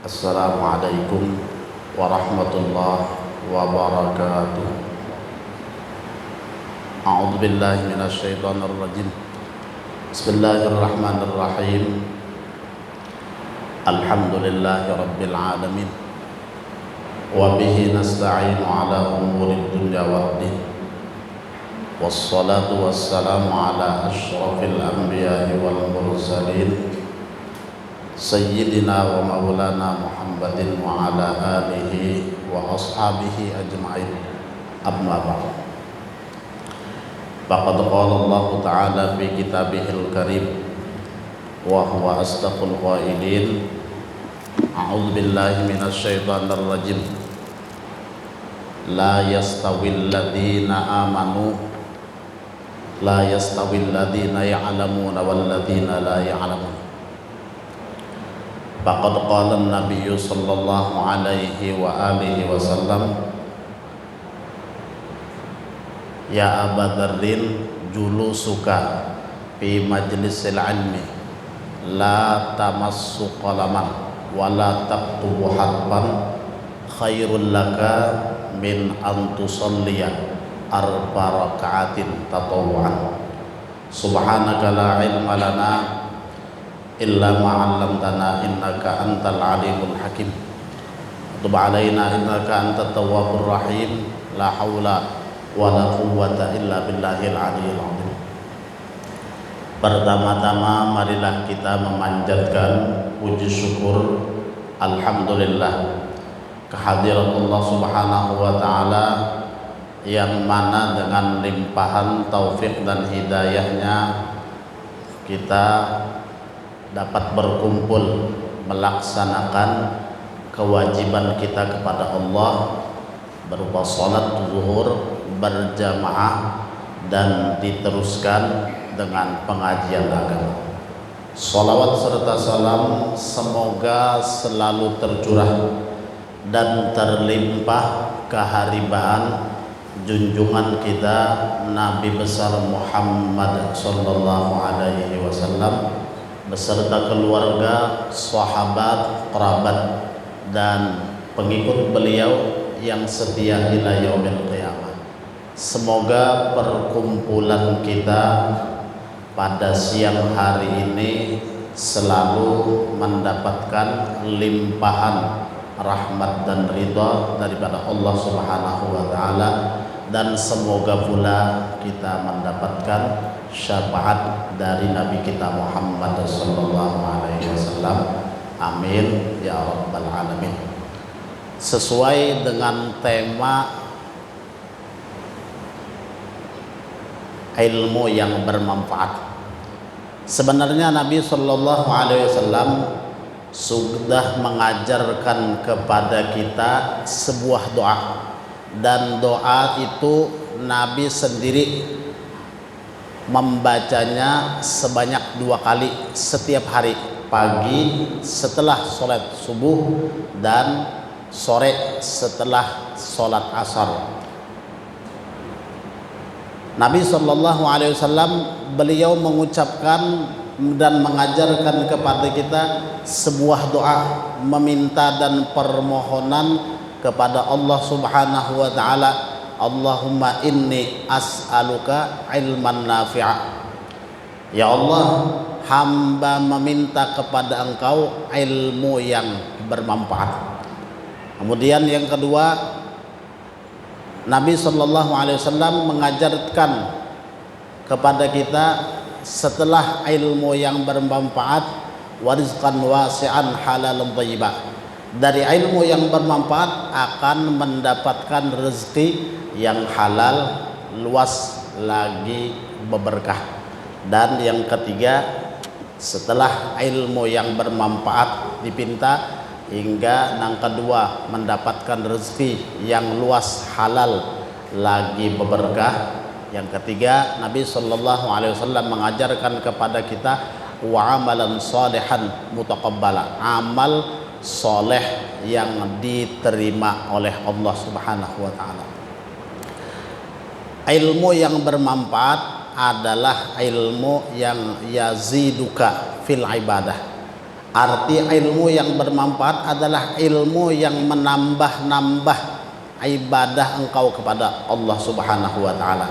Assalamualaikum warahmatullahi wabarakatuh. A'udzu billahi minasy syaithanir rajim. Bismillahirrahmanirrahim. Alhamdulillahi rabbil alamin. Wa bihi nasta'inu ala umurid dunya waddin. Wassalatu wassalamu ala asyrafil anbiya'i wal mursalin Sayyidina wa maulana Muhammadin wa ala alihi wa ashabihi ajma'in. Amma ba'd. Faqad qala Allah Ta'ala fi kitabihil karim wa huwa asdaqul qailin. A'udzu billahi minasy syaithanir rajim. La yastawil ladzina amanu la yastawil ladzina ya'lamuna wal ladzina la ya'lamun. Faqad qala an-nabiy sallallahu alaihi wa alihi wasallam, ya Aba Dzarrin, julusuka fi majlisil ilmi la tamassu qalaman wa la taktubu harfan khairul laka min an tusalliya arba raka'atin tatawwu'an. Subhanaka la ilma lana illa ma 'allamtana innaka antal alimul hakim. Tub 'alaina innaka antat tawwabur rahim. La haula wala quwwata illa billahil aliyyil azim. Pertama-tama marilah kita memanjatkan puji syukur alhamdulillah kehadirat Allah Subhanahu wa taala yang mana dengan limpahan taufik dan hidayahnya kita dapat berkumpul melaksanakan kewajiban kita kepada Allah berupa salat zuhur berjamaah dan diteruskan dengan pengajian agama. Salawat serta salam semoga selalu tercurah dan terlimpah keharibaan junjungan kita Nabi besar Muhammad sallallahu alaihi wasallam beserta keluarga, sahabat, kerabat dan pengikut beliau yang setia ila yaumil qiyamah. Semoga perkumpulan kita pada siang hari ini selalu mendapatkan limpahan rahmat dan ridha daripada Allah Subhanahu wa taala, dan semoga pula kita mendapatkan syafaat dari Nabi kita Muhammad sallallahu alaihi wasallam. Amin ya rabbal alamin. Sesuai dengan tema ilmu yang bermanfaat, sebenarnya Nabi sallallahu alaihi wasallam sudah mengajarkan kepada kita sebuah doa, dan doa itu Nabi sendiri membacanya sebanyak 2 kali setiap hari, pagi setelah sholat subuh dan sore setelah sholat asar. Nabi Shallallahu Alaihi Wasallam beliau mengucapkan dan mengajarkan kepada kita sebuah doa meminta dan permohonan kepada Allah Subhanahu wa taala. Allahumma inni as'aluka ilman nafi'a. Ya Allah, hamba meminta kepada Engkau ilmu yang bermanfaat. Kemudian yang kedua, Nabi sallallahu alaihi wasallam mengajarkan kepada kita setelah ilmu yang bermanfaat, warizqan wasi'an halalan thayyiban. Dari ilmu yang bermanfaat akan mendapatkan rezeki yang halal, luas lagi berberkah. Dan yang ketiga, setelah ilmu yang bermanfaat dipinta, hingga yang kedua mendapatkan rezeki yang luas, halal lagi berberkah. Yang ketiga, Nabi sallallahu alaihi wasallam mengajarkan kepada kita wa amalan salihan mutaqabbala, amal soleh yang diterima oleh Allah Subhanahu wa taala. Ilmu yang bermanfaat adalah ilmu yang yaziduka fil ibadah, Arti ilmu yang bermanfaat adalah ilmu yang menambah-nambah ibadah engkau kepada Allah Subhanahu wa taala.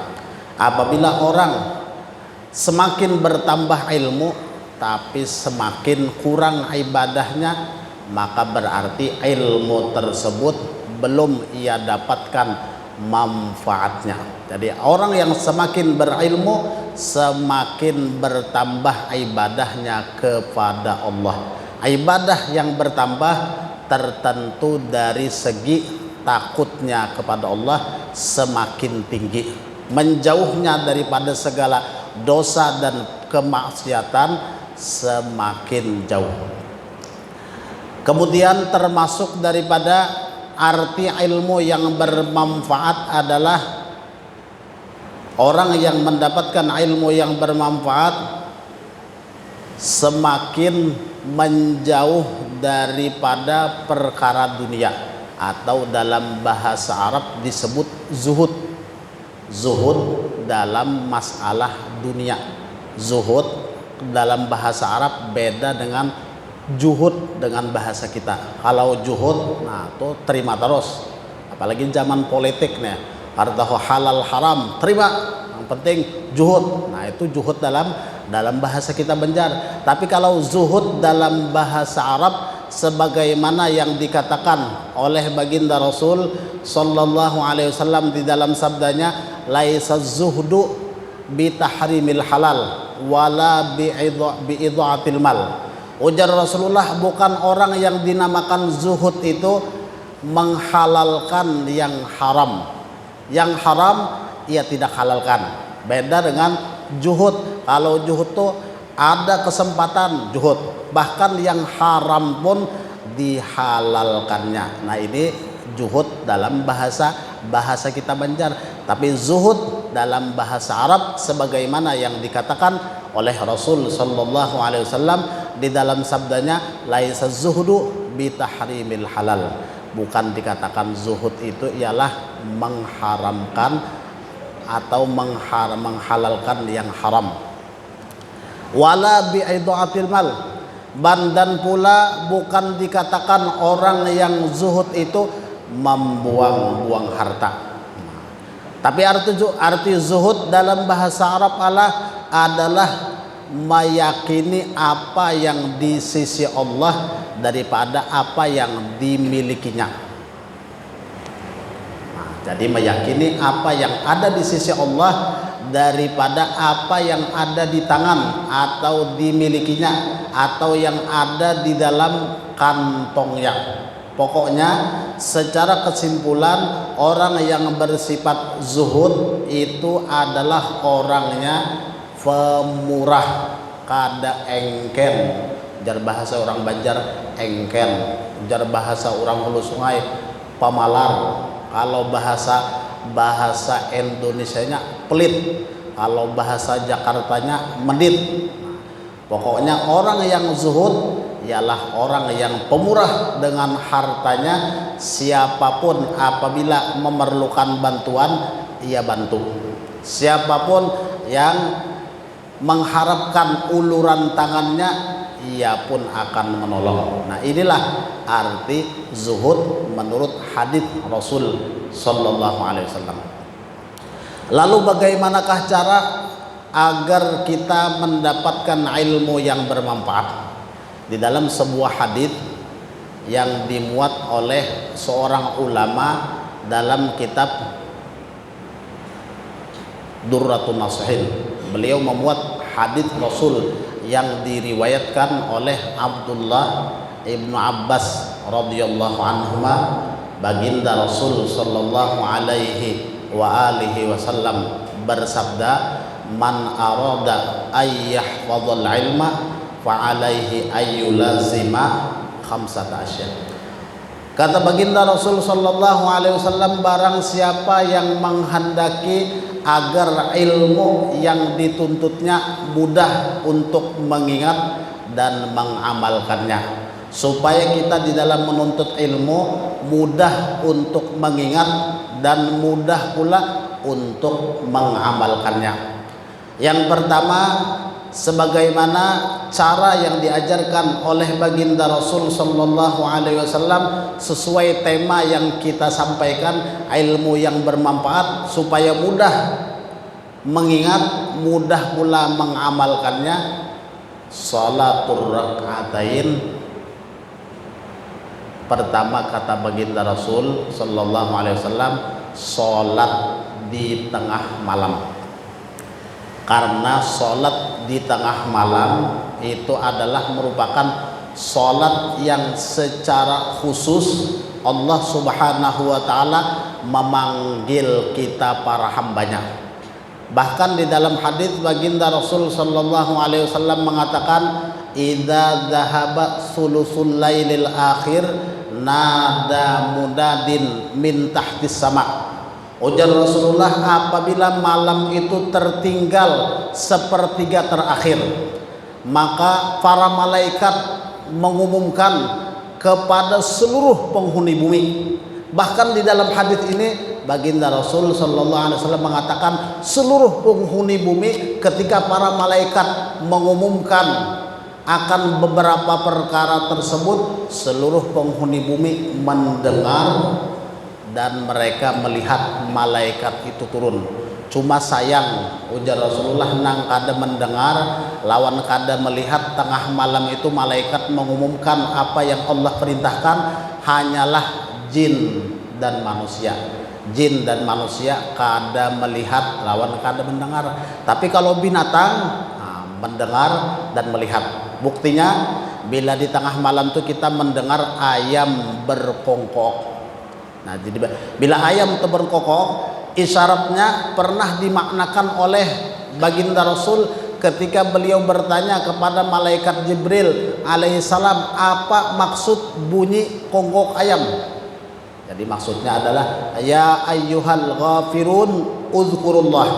Apabila orang semakin bertambah ilmu tapi semakin kurang ibadahnya, maka berarti ilmu tersebut belum ia dapatkan manfaatnya. Jadi orang yang semakin berilmu semakin bertambah ibadahnya kepada Allah. Ibadah yang bertambah tertentu dari segi takutnya kepada Allah semakin tinggi, menjauhnya daripada segala dosa dan kemaksiatan semakin jauh. Kemudian termasuk daripada arti ilmu yang bermanfaat adalah orang yang mendapatkan ilmu yang bermanfaat semakin menjauh daripada perkara dunia, atau dalam bahasa Arab disebut zuhud. Zuhud dalam masalah dunia. Zuhud dalam bahasa Arab beda dengan juhud dengan bahasa kita. Kalau juhud, nah itu terima terus, apalagi zaman politik nih, harta halal haram terima, yang penting juhud. Nah itu juhud dalam bahasa kita Banjar. Tapi kalau zuhud dalam bahasa Arab sebagaimana yang dikatakan oleh baginda Rasul sallallahu alaihi wasallam di dalam sabdanya, laisa zuhdu bi tahrimil halal wala bi idha'atil mal. Ujar Rasulullah, bukan orang yang dinamakan zuhud itu menghalalkan yang haram. Yang haram ia tidak halalkan. Beda dengan juhud. Kalau juhud itu ada kesempatan juhud, bahkan yang haram pun dihalalkannya. Nah ini juhud dalam bahasa kita Banjar. Tapi zuhud dalam bahasa Arab sebagaimana yang dikatakan oleh Rasul sallallahu alaihi wasallam di dalam sabdanya, laisa zuhdu bi tahrimil halal. Bukan dikatakan zuhud itu ialah mengharamkan atau menghalalkan yang haram. Wala bi idha'atil mal. Dan pula bukan dikatakan orang yang zuhud itu membuang-buang harta. Tapi arti zuhud dalam bahasa Arab adalah meyakini apa yang di sisi Allah daripada apa yang dimilikinya. Nah, jadi meyakini apa yang ada di sisi Allah daripada apa yang ada di tangan atau dimilikinya atau yang ada di dalam kantongnya. Pokoknya secara kesimpulan orang yang bersifat zuhud itu adalah orangnya pemurah, kada engken. Jar bahasa orang Banjar engken, jar bahasa orang Hulu Sungai pamalar. Kalau bahasa Indonesianya pelit, kalau bahasa Jakartanya medit. Pokoknya orang yang zuhud ialah orang yang pemurah dengan hartanya. Siapapun apabila memerlukan bantuan ia bantu, siapapun yang mengharapkan uluran tangannya ia pun akan menolong. Nah inilah arti zuhud menurut hadis Rasul sallallahu alaihi wasallam. Lalu bagaimanakah cara agar kita mendapatkan ilmu yang bermanfaat? Di dalam sebuah hadis yang dimuat oleh seorang ulama dalam kitab Durratun Nasihin, beliau memuat hadis Rasul yang diriwayatkan oleh Abdullah ibnu Abbas radhiyallahu anhuma, baginda Rasul sallallahu alaihi wa alihi wasallam bersabda, man arada ayyahfadhal ilma fa'alaihi ayyulazima khamsata asya. Kata baginda Rasul sallallahu alaihi wasallam, barang siapa yang menghendaki agar ilmu yang dituntutnya mudah untuk mengingat dan mengamalkannya, supaya kita di dalam menuntut ilmu mudah untuk mengingat dan mudah pula untuk mengamalkannya. Yang pertama, sebagaimana cara yang diajarkan oleh baginda Rasul sallallahu alaihi wasallam sesuai tema yang kita sampaikan, ilmu yang bermanfaat supaya mudah mengingat, mudah pula mengamalkannya. Salatul rakaatain, pertama kata baginda Rasul sallallahu alaihi wasallam, salat di tengah malam. Karena salat di tengah malam itu adalah merupakan salat yang secara khusus Allah Subhanahu wa taala memanggil kita para hambanya. Bahkan di dalam hadis baginda Rasul sallallahu alaihi wasallam mengatakan, idza dzahaba sulusul lailil akhir nada mudadin min tahtis sama. Ujar Rasulullah, apabila malam itu tertinggal sepertiga terakhir, maka para malaikat mengumumkan kepada seluruh penghuni bumi. Bahkan di dalam hadis ini baginda Rasul sallallahu alaihi wasallam mengatakan seluruh penghuni bumi, ketika para malaikat mengumumkan akan beberapa perkara tersebut, seluruh penghuni bumi mendengar dan mereka melihat malaikat itu turun. Cuma sayang, ujar Rasulullah, nang kada mendengar lawan kada melihat tengah malam itu malaikat mengumumkan apa yang Allah perintahkan hanyalah jin dan manusia. Jin dan manusia kada melihat lawan kada mendengar. Tapi kalau binatang mendengar dan melihat. Buktinya bila di tengah malam itu kita mendengar ayam berkongkok. Nah, jadi bila ayam itu berkokok, isyaratnya pernah dimaknakan oleh baginda Rasul ketika beliau bertanya kepada malaikat Jibril alaihissalam, apa maksud bunyi kongkok ayam? Jadi maksudnya adalah, ya ayyuhal ghafirun uzkurullah,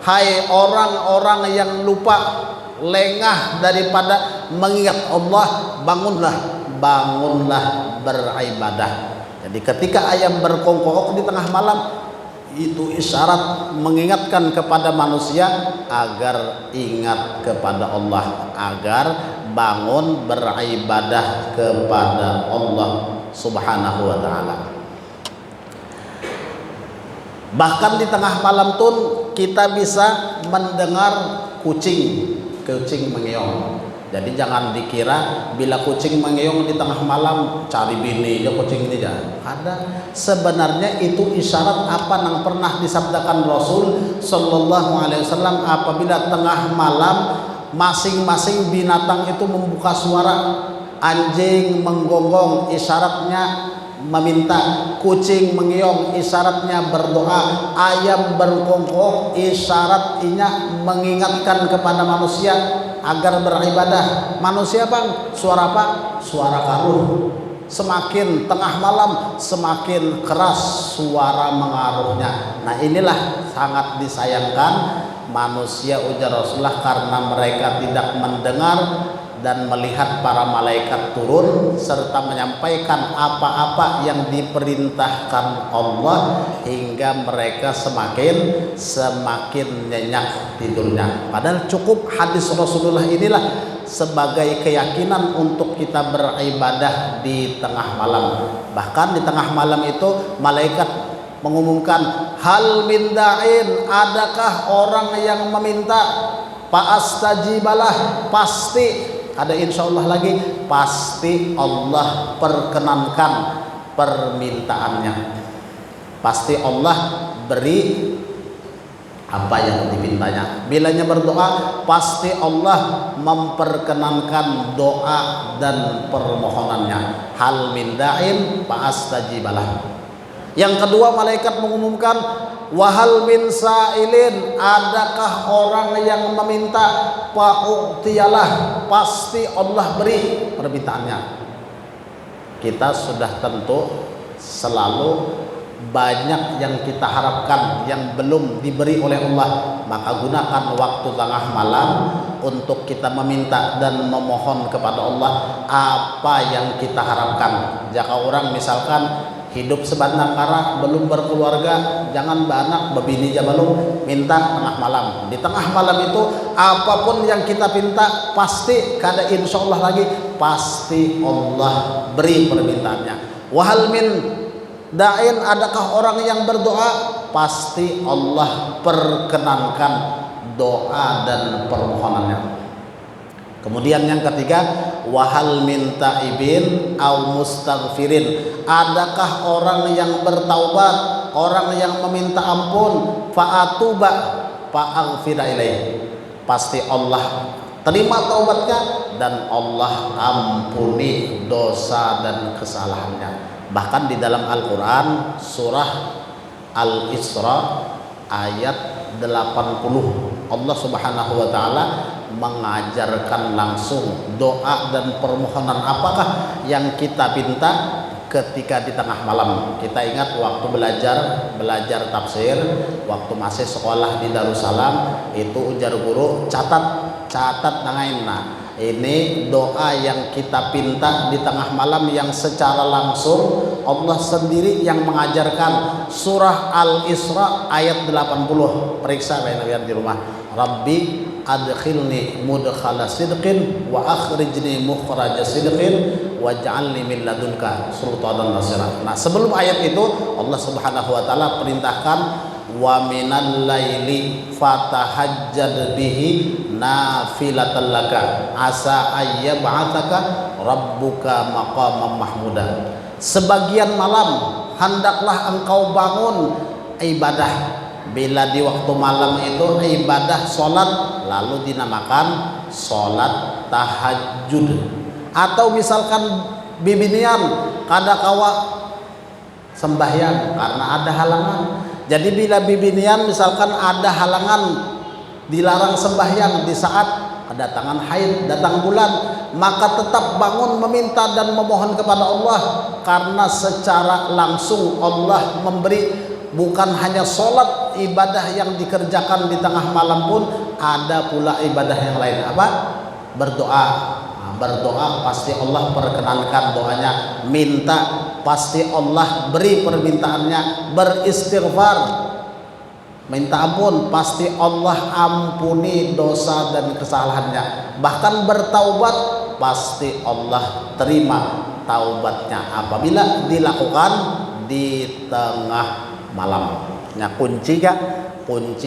hai orang-orang yang lupa, lengah daripada mengingat Allah, bangunlah beribadah. Jadi ketika ayam berkongkok di tengah malam, itu isyarat mengingatkan kepada manusia agar ingat kepada Allah, agar bangun beribadah kepada Allah Subhanahu wa taala. Bahkan di tengah malam pun kita bisa mendengar kucing mengeong. Jadi jangan dikira bila kucing mengeong di tengah malam cari bini aja kucing ini jangan. Ada sebenarnya itu isyarat apa yang pernah disabdakan Rasul sallallahu alaihi wasallam, apabila tengah malam masing-masing binatang itu membuka suara. Anjing menggonggong isyaratnya meminta, kucing mengeong isyaratnya berdoa, ayam berkongkong isyaratnya mengingatkan kepada manusia agar beribadah. Manusia bang, suara apa? Suara karuh. Semakin tengah malam semakin keras suara mengaruhnya. Nah, inilah sangat disayangkan manusia, ujar Rasulullah, karena mereka tidak mendengar dan melihat para malaikat turun serta menyampaikan apa-apa yang diperintahkan Allah, hingga mereka semakin nyenyak tidurnya. Padahal cukup hadis Rasulullah inilah sebagai keyakinan untuk kita beribadah di tengah malam. Bahkan di tengah malam itu malaikat mengumumkan, hal min da'in, adakah orang yang meminta, fa'astajibalah, pasti ada insyaallah lagi, pasti Allah perkenankan permintaannya, pasti Allah beri apa yang dimintanya. Bilanya berdoa, pasti Allah memperkenankan doa dan permohonannya. Hal min da'in fa'astajibalah. Yang kedua, malaikat mengumumkan, wahal min sa'ilin, adakah orang yang meminta, fa'u'tiyalah, pasti Allah beri permintaannya. Kita sudah tentu selalu banyak yang kita harapkan yang belum diberi oleh Allah, maka gunakan waktu tengah malam untuk kita meminta dan memohon kepada Allah apa yang kita harapkan. Jika orang misalkan hidup sebatang kara, belum berkeluarga, jangan beranak, bebini jabalung, minta tengah malam. Di tengah malam itu apapun yang kita minta pasti kada insya Allah lagi, pasti Allah beri permintaannya. Wahal min da'in, adakah orang yang berdoa, pasti Allah perkenankan doa dan permohonannya. Kemudian yang ketiga, wahal min taibin au mustaghfirin, adakah orang yang bertaubat, orang yang meminta ampun, fa'atuba fa'aghfira ilaih, pasti Allah terima taubatnya dan Allah ampuni dosa dan kesalahannya. Bahkan di dalam Al-Quran surah Al-Isra ayat 80, Allah Subhanahu wa Ta'ala mengajarkan langsung doa dan permohonan apakah yang kita minta ketika di tengah malam. Kita ingat waktu belajar tafsir, waktu masih sekolah di Darussalam, itu ujar guru, catat nangaina. Ini doa yang kita pinta di tengah malam yang secara langsung Allah sendiri yang mengajarkan. Surah Al-Isra ayat 80. Periksa kalian di rumah. Rabbi adkhilni mudkhala sidqin wa akhrijni mukhraja sidqin waj'alni min ladunka sultanan nasira. Nah, sebelum ayat itu Allah Subhanahu wa taala perintahkan wa minal laili fatahajjad bihi nafilatan laka asa ayyab'atsaka rabbuka maqaman mahmuda. Sebagian malam hendaklah engkau bangun ibadah. Bila di waktu malam itu ibadah sholat, lalu dinamakan sholat tahajud. Atau misalkan bibinian kadakawa sembahyang karena ada halangan. Jadi bila bibinian misalkan ada halangan, dilarang sembahyang di saat kedatangan haid, datang bulan, maka tetap bangun meminta dan memohon kepada Allah, karena secara langsung Allah memberi. Bukan hanya sholat ibadah yang dikerjakan di tengah malam pun, ada pula ibadah yang lain. Apa? Berdoa. Berdoa pasti Allah perkenankan doanya. Minta pasti Allah beri permintaannya. Beristighfar, minta ampun, pasti Allah ampuni dosa dan kesalahannya. Bahkan bertaubat, pasti Allah terima taubatnya apabila dilakukan di tengah malam. Nah, kunci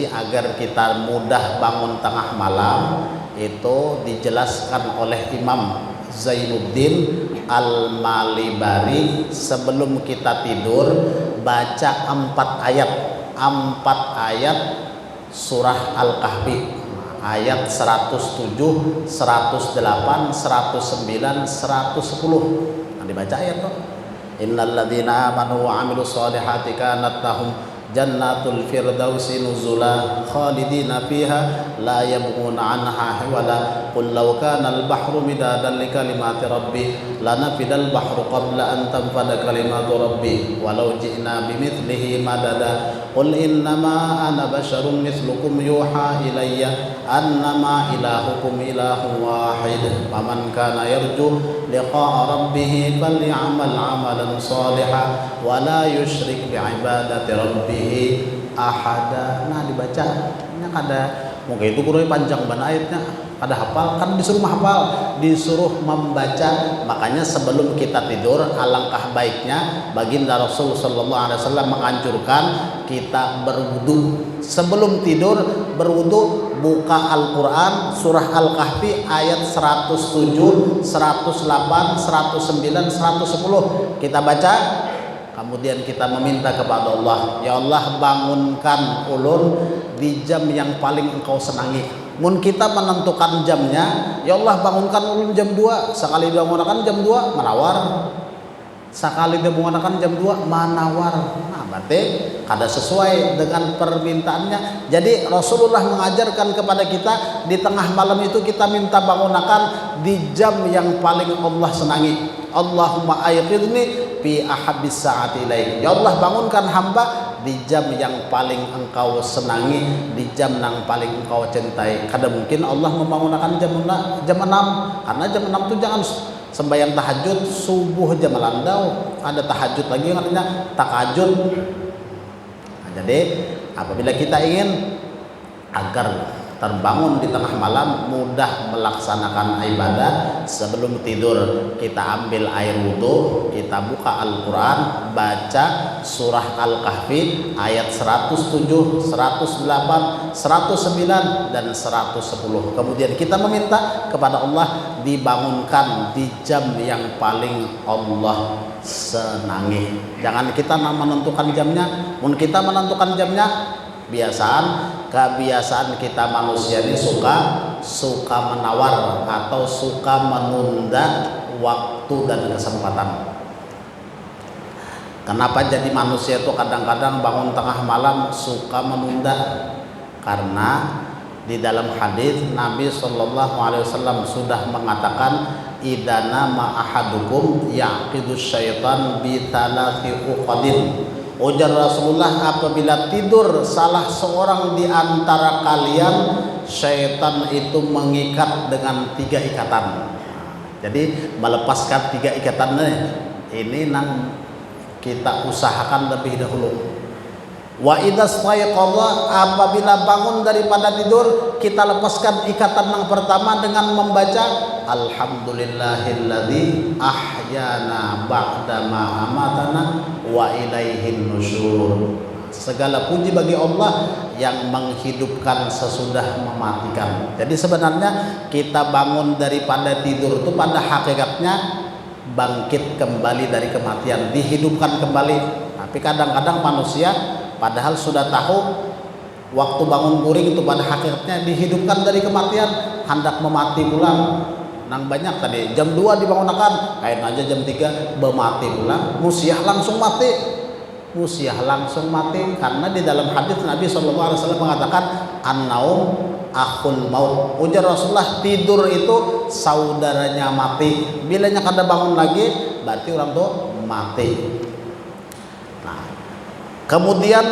agar kita mudah bangun tengah malam itu dijelaskan oleh Imam Zainuddin Al-Malibari. Sebelum kita tidur baca 4 ayat surah Al-Kahfi, ayat 107, 108, 109, 110. Nah, dibaca ayat tuh. Innal ladzina amanu wa 'amilus solihati kanat lahum jannatul firdausi nuzula khalidina fiha la yabghuna 'anha hiwala qul law kana al bahru midadan li kalimati rabbi lanafidal bahru qabla an tanfada kalimatu rabbi walau ji'na bimithlihi madada qul innama ana basharun mithlukum yuha ilayya annama ilahukum ilahun wahid faman kana yarju liqa'a rabbih falyamal 'amalan shalihan wa la yusyrik bi'ibadati rabbih ahada. Nah, dibaca ada mungkin itu kurang panjang banget ayatnya, ada hafal kan, disuruh hafal, disuruh membaca. Makanya sebelum kita tidur alangkah baiknya baginda Rasul sallallahu alaihi wasallam menganjurkan kita berwudu. Sebelum tidur berwudu, buka Al-Qur'an surah Al-Kahfi ayat 107, 108, 109, 110 kita baca. Kemudian kita meminta kepada Allah, ya Allah bangunkan ulun di jam yang paling engkau senangi. Mun kita menentukan jamnya, ya Allah bangunkan ulun jam 2. Sekali dia menggunakan jam 2 menawar, sekali dia menggunakan jam 2 manawar. Nah, berarti kada sesuai dengan permintaannya. Jadi Rasulullah mengajarkan kepada kita di tengah malam itu kita minta bangunkan di jam yang paling Allah senangi. Allahumma ayqidni fi ahabbis sa'ati ilaik. Ya Allah bangunkan hamba di jam yang paling engkau senangi, di jam yang paling engkau cintai. Kada mungkin Allah membangunkan jam 6, karena jam 6 itu jangan sembahyang tahajud subuh aja melandau, ada tahajud lagi yang artinya tahajud. Nah, jadi apabila kita ingin agar terbangun di tengah malam, mudah melaksanakan ibadah, sebelum tidur kita ambil air wudhu, kita buka Al-Quran, baca surah Al-Kahfi ayat 107, 108, 109 dan 110. Kemudian kita meminta kepada Allah dibangunkan di jam yang paling Allah senangi. Jangan kita menentukan jamnya, mun kita menentukan jamnya kebiasaan kita manusia ini suka menawar atau suka menunda waktu dan kesempatan. Kenapa jadi manusia itu kadang-kadang bangun tengah malam suka menunda? Karena di dalam hadis Nabi SAW sudah mengatakan idana ma'ahadukum yaqidu syaitan bi thalathi uqadin. Ujar Rasulullah, apabila tidur salah seorang di antara kalian, syaitan itu mengikat dengan 3 ikatan. Jadi melepaskan 3 ikatan ini nang kita usahakan lebih dahulu. Wa idza stayqadha, apabila bangun daripada tidur, kita lepaskan ikatan yang pertama dengan membaca alhamdulillahilladzi ahyana ba'dama amatana wa ilaihin nusyur. Segala puji bagi Allah yang menghidupkan sesudah mematikan. Jadi sebenarnya kita bangun daripada tidur itu pada hakikatnya bangkit kembali dari kematian, dihidupkan kembali. Tapi kadang-kadang manusia padahal sudah tahu waktu bangun kuring itu pada hakikatnya dihidupkan dari kematian, hendak memati pulang. Nang banyak tadi jam 2 dibangunkan, kain aja jam 3 bermati pulang, musiah langsung mati. Musiah langsung mati karena di dalam hadis Nabi SAW mengatakan an-naum akhul maut. Ujar Rasulullah, tidur itu saudaranya mati. Bilanya kada bangun lagi berarti orang tuh mati. Nah, kemudian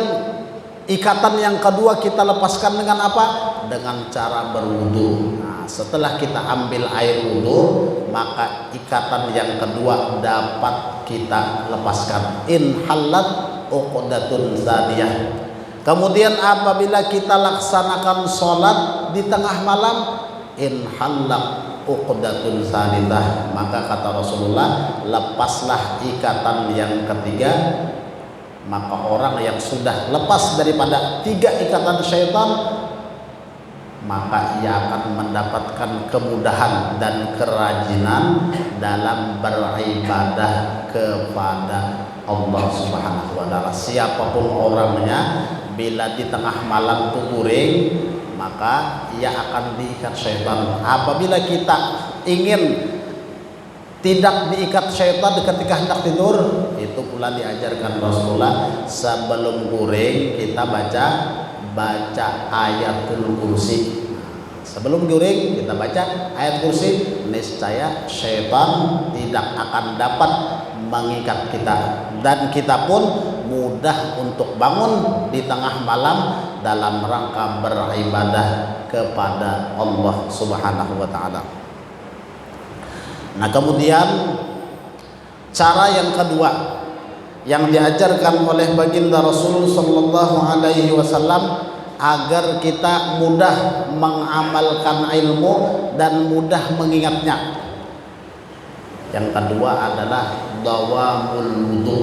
ikatan yang kedua kita lepaskan dengan apa? Dengan cara berwudu. Nah, setelah kita ambil air wudu, maka ikatan yang kedua dapat kita lepaskan. In halat uqdatun tsaniyah. Kemudian apabila kita laksanakan sholat di tengah malam, in halak uqdatun tsaniyah, maka kata Rasulullah, lepaslah ikatan yang ketiga. Maka orang yang sudah lepas daripada 3 ikatan syaitan, maka ia akan mendapatkan kemudahan dan kerajinan dalam beribadah kepada Allah Subhanahu wa taala. Siapapun orangnya, bila di tengah malam itu kuring, maka ia akan diikat syaitan. Apabila kita ingin tidak diikat syaitan ketika hendak tidur, itu pula diajarkan Rasulullah, sebelum kuring kita baca ayatul kursi. Sebelum kuring kita baca ayat kursi, niscaya syaitan tidak akan dapat mengikat kita, dan kita pun mudah untuk bangun di tengah malam dalam rangka beribadah kepada Allah Subhanahu wa taala. Nah, kemudian cara yang kedua yang diajarkan oleh baginda Rasul sallallahu alaihi wasallam agar kita mudah mengamalkan ilmu dan mudah mengingatnya. Yang kedua adalah dawamul wudu,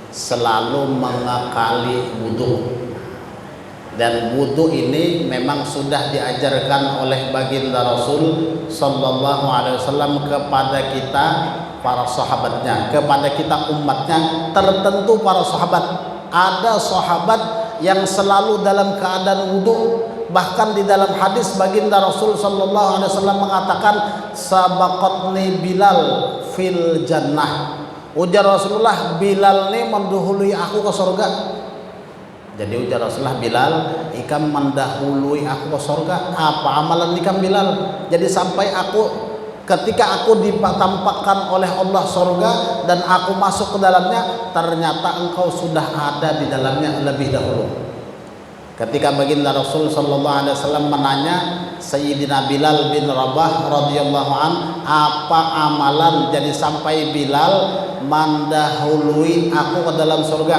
selalu mengakali wudu. Dan wudu ini memang sudah diajarkan oleh baginda Rasul sallallahu alaihi wasallam kepada kita para sahabatnya, kepada kita umatnya. Tertentu para sahabat, ada sahabat yang selalu dalam keadaan wudu. Bahkan di dalam hadis baginda Rasul sallallahu alaihi wasallam mengatakan, sabaqatni Bilal fil jannah. Ujar Rasulullah, Bilal ini mendahului aku ke surga. Jadi ujar Rasulullah, Bilal ikam mendahului aku ke surga. Apa amalan ikam Bilal? Jadi sampai ketika aku ditampakkan oleh Allah surga dan aku masuk ke dalamnya, ternyata engkau sudah ada di dalamnya lebih dahulu. Ketika baginda Rasul sallallahu alaihi wasallam menanya Sayyidina Bilal bin Rabah radhiyallahu an, apa amalan jadi sampai Bilal mendahului aku ke dalam surga?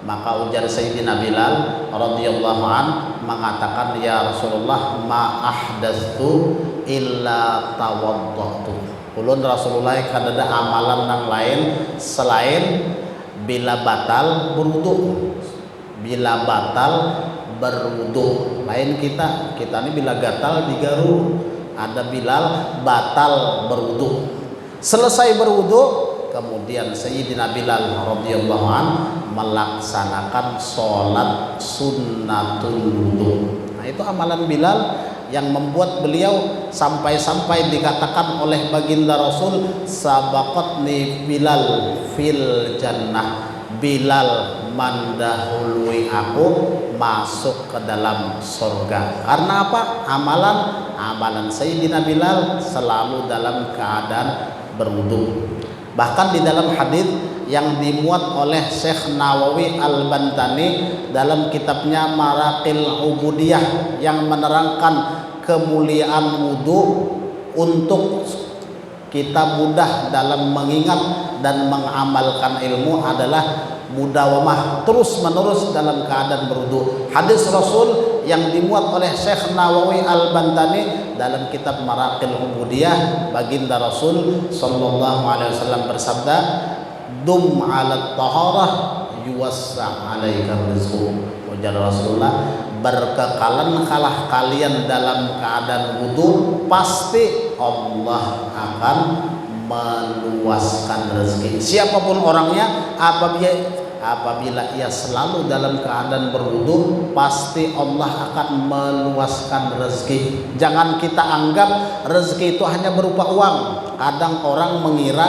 Maka ujar Sayyidina Bilal radhiyallahu an mengatakan, ya Rasulullah, ma ahdatsu illa tawaddatu. Ulun Rasulullah kada ada amalan yang lain selain bila batal berwudu. Bila batal berwudu. Lain kita ini bila gatal digaru. Ada Bilal batal berwudu. Selesai berwudu, kemudian Sayyidina Bilal radhiyallahu an melaksanakan sholat sunnatul wudu. Nah, itu amalan Bilal yang membuat beliau sampai-sampai dikatakan oleh baginda Rasul, sabaqatni Bilal fil jannah. Bilal mendahului aku masuk ke dalam surga. Karena apa? Amalan Sayyidina Bilal selalu dalam keadaan berwudu. Bahkan di dalam hadis yang dimuat oleh Syekh Nawawi Al-Bantani dalam kitabnya Maraqil Ubudiyah yang menerangkan kemuliaan wudu untuk kita mudah dalam mengingat dan mengamalkan ilmu adalah mudawamah, terus menerus dalam keadaan berwudu. Hadis Rasul yang dimuat oleh Syekh Nawawi Al-Bantani dalam kitab Maraqil Ubudiyah, baginda Rasul sallallahu alaihi wasallam bersabda, dum 'ala taharah yuwassa 'alaika rizqu. Ujar Rasulullah, berkekalan kalian dalam keadaan wudu, pasti Allah akan meluaskan rezeki. Siapapun orangnya, apabila ia selalu dalam keadaan berwudu, pasti Allah akan meluaskan rezeki. Jangan kita anggap rezeki itu hanya berupa uang. Kadang orang mengira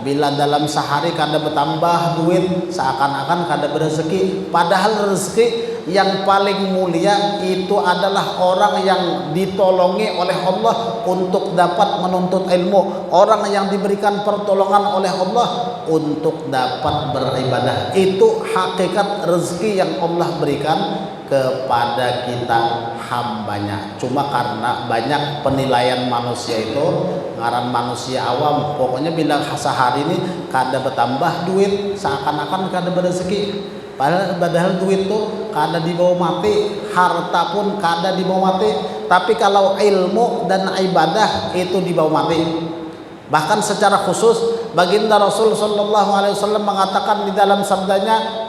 bila dalam sehari kada bertambah duit, seakan-akan kada berezeki. Padahal rezeki yang paling mulia itu adalah orang yang ditolongi oleh Allah untuk dapat menuntut ilmu, orang yang diberikan pertolongan oleh Allah untuk dapat beribadah. Itu hakikat rezeki yang Allah berikan kepada kita hambanya. Cuma karena banyak penilaian manusia itu, ngaran manusia awam, pokoknya bila sehari ini kada bertambah duit, seakan-akan kada berezeki. Padahal duit itu kada dibawa mati, harta pun kada dibawa mati. Tapi kalau ilmu dan ibadah itu dibawa mati. Bahkan secara khusus baginda Rasul sallallahu alaihi wasallam mengatakan di dalam sabdanya,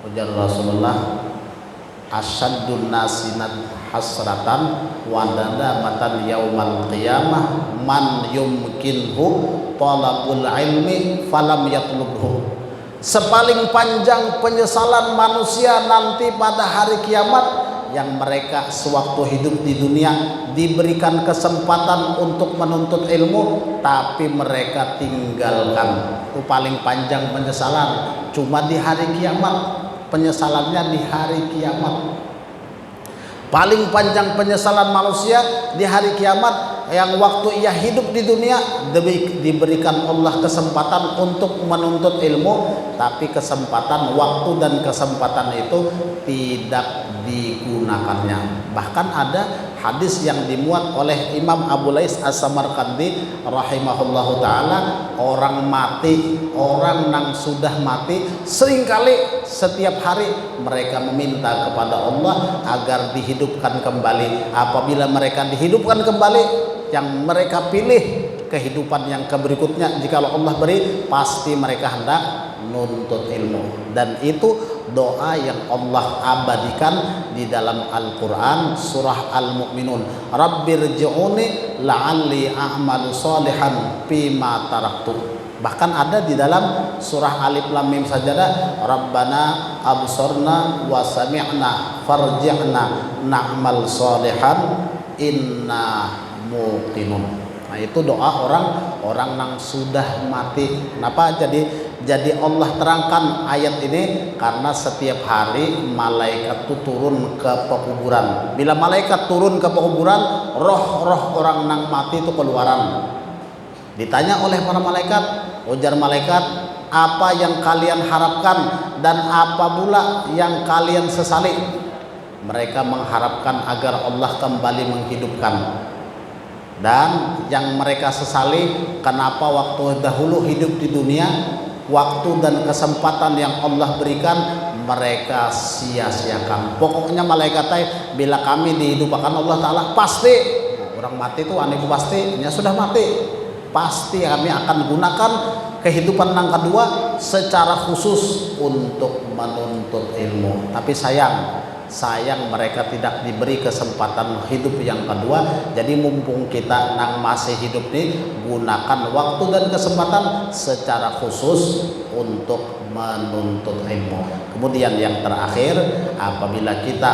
ujar Rasulullah, asyaddun nasinat hasratan wa nadamatan yaumal qiyamah man yumkinhu talabul ilmi falam yatlubhu. Sepaling panjang penyesalan manusia nanti pada hari kiamat yang mereka sewaktu hidup di dunia diberikan kesempatan untuk menuntut ilmu, tapi mereka tinggalkan. Itu paling panjang penyesalan, cuma di hari kiamat. Penyesalannya di hari kiamat. Paling panjang penyesalan manusia di hari kiamat, yang waktu ia hidup di dunia diberikan Allah kesempatan untuk menuntut ilmu, tapi kesempatan waktu dan kesempatan itu tidak digunakannya. Bahkan ada hadis yang dimuat oleh Imam Abu Lais As-Samarqandi rahimahullahu taala, orang mati, orang yang sudah mati, seringkali setiap hari mereka meminta kepada Allah agar dihidupkan kembali. Apabila mereka dihidupkan kembali, yang mereka pilih kehidupan yang berikutnya, jikalau Allah beri, pasti mereka hendak nuntut ilmu. Dan itu doa yang Allah abadikan di dalam Al-Quran surah Al-Mu'minun, Rabbirji'uni la'alli a'malu salihan fima taraktu. Bahkan ada di dalam surah Alif Lam Mim Sajadah, Rabbana absorna wa sami'na farji'na na'mal salihan inna muqinun. Nah, itu doa orang yang sudah mati. Kenapa jadi Allah terangkan ayat ini? Karena setiap hari malaikat itu turun ke pekuburan. Bila malaikat turun ke pekuburan, roh-roh orang yang mati itu keluaran. Ditanya oleh para malaikat, ujar malaikat, apa yang kalian harapkan dan apa pula yang kalian sesali? mereka mengharapkan agar Allah kembali menghidupkan. Dan yang mereka sesali, kenapa waktu dahulu hidup di dunia, waktu dan kesempatan yang Allah berikan mereka sia-siakan. Pokoknya malaikat bila kami dihidupkan Allah Ta'ala, pasti orang mati itu aniku pasti, ya sudah mati, pasti kami akan gunakan kehidupan yang kedua secara khusus untuk menuntut ilmu. Tapi sayang mereka tidak diberi kesempatan hidup yang kedua. Jadi mumpung kita nang masih hidup nih, gunakan waktu dan kesempatan secara khusus untuk menuntut ilmu. Kemudian yang terakhir, apabila kita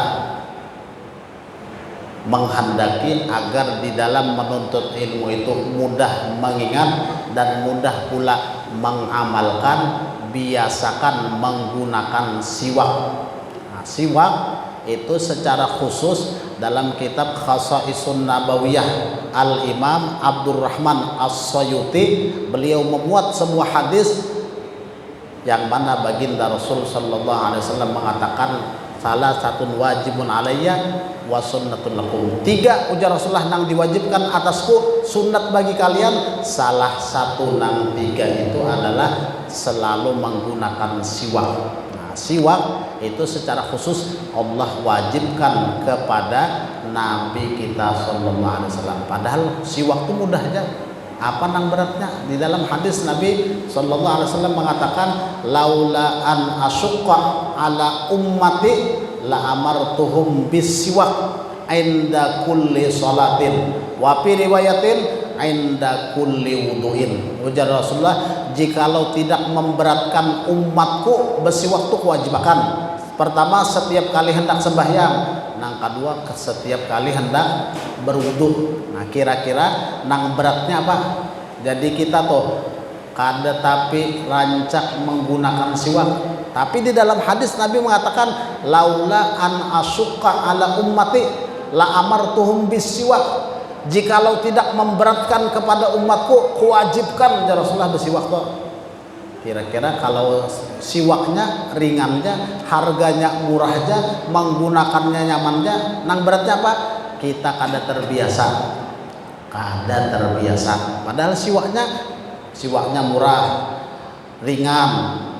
menghendaki agar di dalam menuntut ilmu itu mudah mengingat dan mudah pula mengamalkan, biasakan menggunakan siwak. Nah, siwak itu secara khusus dalam kitab Khasaisun Nabawiyah Al-Imam Abdurrahman As-Sayuti, beliau memuat sebuah hadis yang mana baginda Rasul sallallahu alaihi wasallam mengatakan, salah satu wajibun alayya wa sunnatun lakum. 3 ujar Rasulullah nang diwajibkan atasku, sunat bagi kalian. Salah satu nang 3 itu adalah selalu menggunakan siwak. Siwak itu secara khusus Allah wajibkan kepada Nabi kita sallallahu alaihi wasallam. Padahal siwak itu mudah aja. Apa nang beratnya? Di dalam hadis Nabi sallallahu alaihi wasallam mengatakan, laula an asyqa ala ummati la amartuhum bisiwak inda kulli salatin wa fi riwayatin inda kulli wuduin. Ujar Rasulullah, jikalau tidak memberatkan umatku, bersiwak itu kewajiban. Pertama, setiap kali hendak sembahyang. Nang kedua, setiap kali hendak berwudu. Nah, kira-kira nang beratnya apa? Jadi kita tuh kada tapi rancak menggunakan siwak. Tapi di dalam hadis Nabi mengatakan, laula an asyqa ala ummati la amartuhum bisiwak. Jikalau tidak memberatkan kepada umatku, kewajibkan ya Rasulullah bersiwak tuh. Kira-kira kalau siwaknya ringannya, harganya murahnya, menggunakannya nyamannya, nang beratnya apa? Kita kada terbiasa. Padahal siwaknya murah, ringan,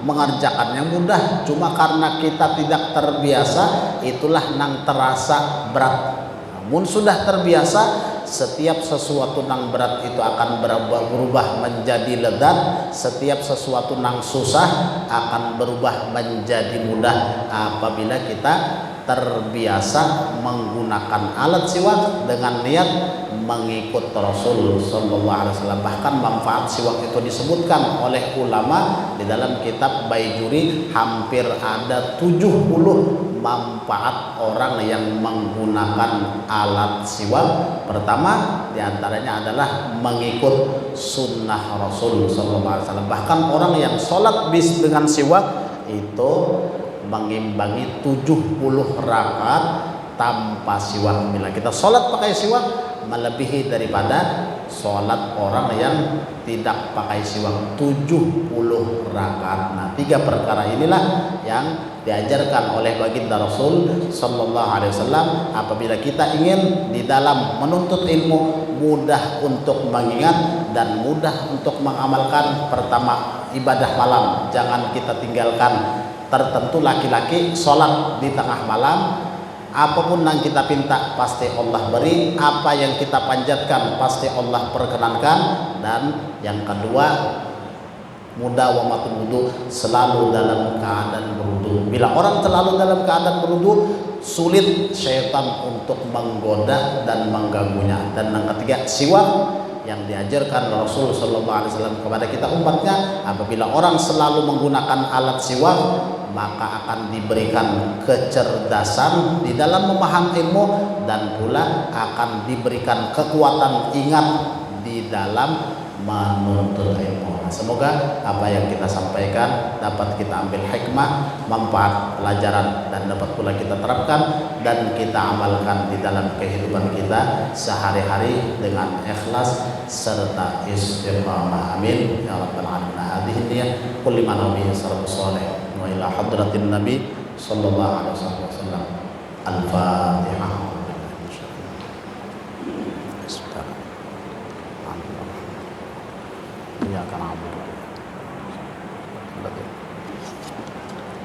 mengerjakannya mudah. Cuma karena kita tidak terbiasa, itulah nang terasa berat. Namun sudah terbiasa, setiap sesuatu nang berat itu akan berubah menjadi lezat. Setiap sesuatu nang susah akan berubah menjadi mudah apabila kita terbiasa menggunakan alat siwak dengan niat mengikut Rasul sallallahu alaihi wasallam. Bahkan manfaat siwak itu disebutkan oleh ulama di dalam kitab Baijuri, hampir ada 70 manfaat orang yang menggunakan alat siwak. Pertama diantaranya adalah mengikut sunnah Rasul sallallahu alaihi wasallam. Bahkan orang yang sholat bis dengan siwak itu mengimbangi 70 rakaat tanpa siwak. Bila kita sholat pakai siwak, melebihi daripada sholat orang yang tidak pakai siwak 70 rakaat. Nah, 3 perkara inilah yang diajarkan oleh baginda Rasul sallallahu alaihi wasallam. Apabila kita ingin di dalam menuntut ilmu mudah untuk mengingat dan mudah untuk mengamalkan, pertama ibadah malam jangan kita tinggalkan. Tertentu laki-laki sholat di tengah malam, apapun yang kita pinta pasti Allah beri, apa yang kita panjatkan pasti Allah perkenankan. Dan yang kedua, mudawamatul wudu, selalu dalam keadaan berwudu. Bila orang selalu dalam keadaan berwudu, sulit syaitan untuk menggoda dan mengganggunya. Dan yang ketiga, siwak yang diajarkan Rasul sallallahu alaihi wasallam kepada kita umatnya. Apabila orang selalu menggunakan alat siwak, maka akan diberikan kecerdasan di dalam memahami ilmu dan pula akan diberikan kekuatan ingat di dalam menuntut ilmu. Nah, semoga apa yang kita sampaikan dapat kita ambil hikmah, manfaat, pelajaran, dan dapat pula kita terapkan dan kita amalkan di dalam kehidupan kita sehari-hari dengan ikhlas serta istiqamah. Amin ya rabbal alamin. Hadhihi niyah kulli man nabi sallallahu alaihi wa ila hadratin nabi sallallahu alaihi wasallam. Al-Fatihah.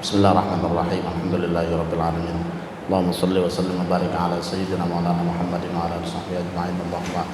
Bismillahirrahmanirrahim. Alhamdulillahirabbil alamin. Allahumma shalli wa sallim wa barik ala sayyidina maulana Muhammadin wa ala alihi washabbihi ajma'in. Allahumma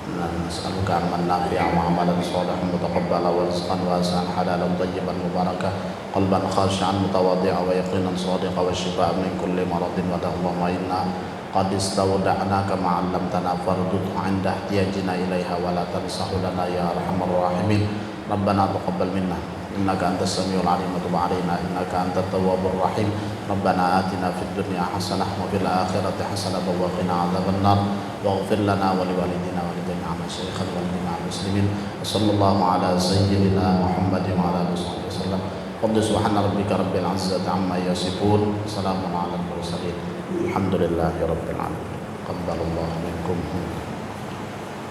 inna nas'aluka ilman nafi'an wa amalan shalihan mutaqabbala wa rizqan wasi'an halalan tayyiban mubarakan qalban khashi'an mutawaddi'an wa yaqinan shadiqan wa shifaa'an min kulli maradin wa Allahumma inna qad istawda'naka ma 'allamtana fardud 'inda ihtiyajina ilaiha wa la tansahu lana ya arhamar rahimin. Rabbana taqabbal minna innaka antas samiul alim wa tub 'alaina innaka antat tawwabur rahim. Rabbana atina fid dunya hasanah wa fil akhirati hasanah wa qina adzabannar. Waghfir lana wa liwalidina wa lijami'il masyayikhina wal muslimin. Wassallallahu ala sayyidina Muhammadin wa ala alihi wasallam. Qaddi subhana rabbika rabbil izzati amma yasifun. Salamun alal mursalin. Alhamdulillahi rabbil alamin. Qabbalallahu minkum.